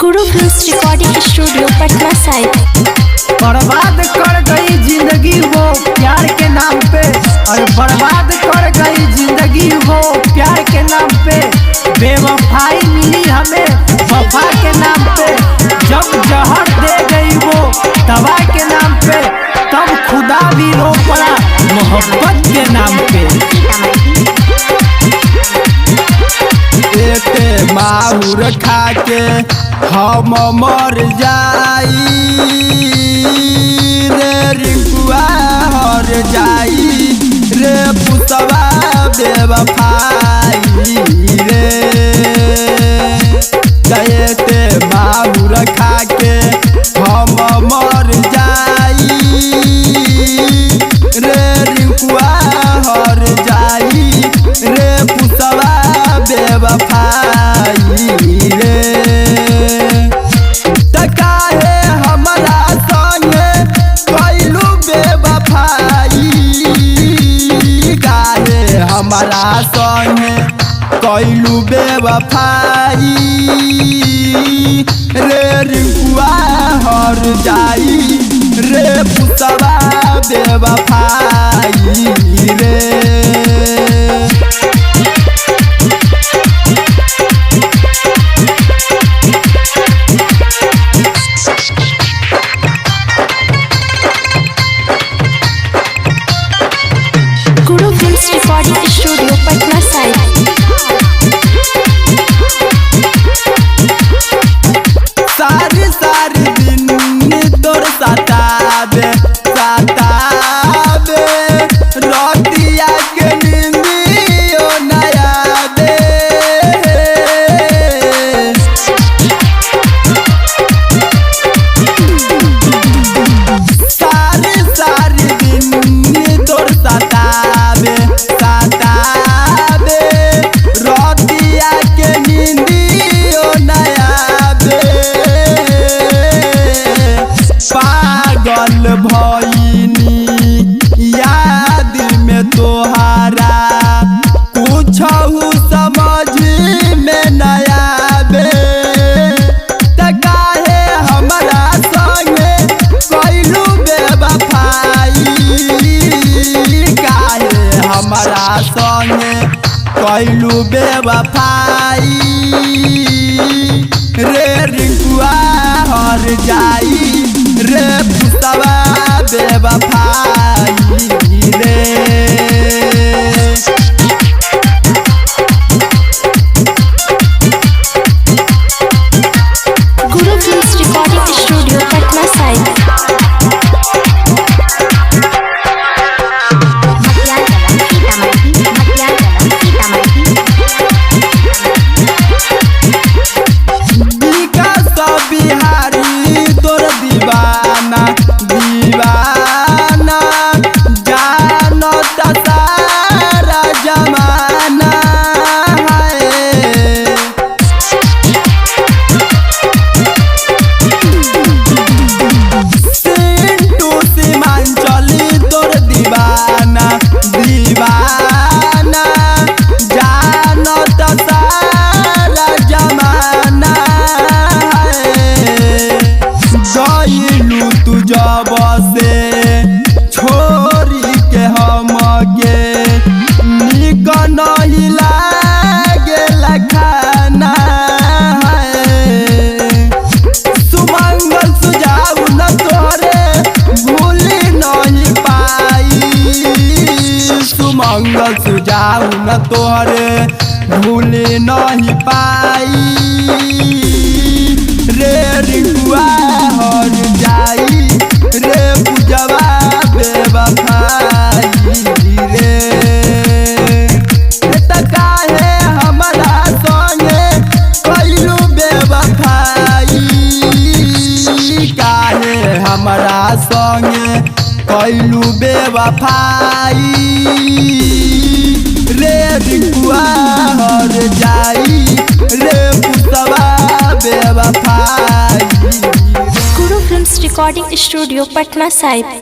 गुरु films recording studio Patna Sahib. बर्बाद कर गई जिंदगी वो प्यार के नाम पे, और बर्बाद कर गई जिंदगी वो प्यार के नाम पे। बेवफाई मिली हमें वफा के नाम पे, जब जहर दे गई वो दवा के नाम पे, तब खुदा भी रो पड़ा मोहब्बत के नाम पे। पेटे माहुर खा के हम मर जाई रे, रिंकुआ हर जाई रे, पुतवा बेवफाई रे। पेटे माहुर खा के हम मर जाई रे, रिंकुआ हर जाई रे, पुतवा बेवफाई रे। काहे हमरा संगे कैलू बेवफाई, काहे हमरा संगे कैलू बेवफाई रे, रिंकुआ हर जाई रे, पुतवा बेवफाई रे। गुरु films recording studio Patna Sahib. सारी सारी दिन तोर सताबे सताबे, रोटिया के नींदियो नया दे। सारी सारी दिन तोर सताबे सताबे, रोटिया के नींदियो नया दे। पागल भइनी याद में तोहारा, कुछहु समझ में नया बे। काहे हमरा संगे कैलू बेवफाई, काहे हमरा संगे कैलू बेवफाई रे, रिंकुआ हर जाई रे, पुतवा बेवफाई रे। गुरु films recording studio Patna Sahib. विकास बिहारी तोर दीवाना दीवाना, जानत सारा जमाना है। सिंटू सीमांचली तोर दीवाना दीवाना, जानत सारा जमाना है। गइलू तू जब से छोरी के हमके, निक नहीं लागेल खाना है। सुमंगल सुझाव न तोरे भूल नहीं पाई, सुमंगल सुझाव न तोरे भूल नहीं पाई रे, रिंकुआ हर जाई रे, पूजवा बेवफाई रे। काहे हमरा संगे कैलू बेवफाई, काहे हमरा संगे कैलू बेवफाई रे, रिंकुआ हर जाई रे, पुतवा बेवफाई। गुरु films recording studio Patna Sahib.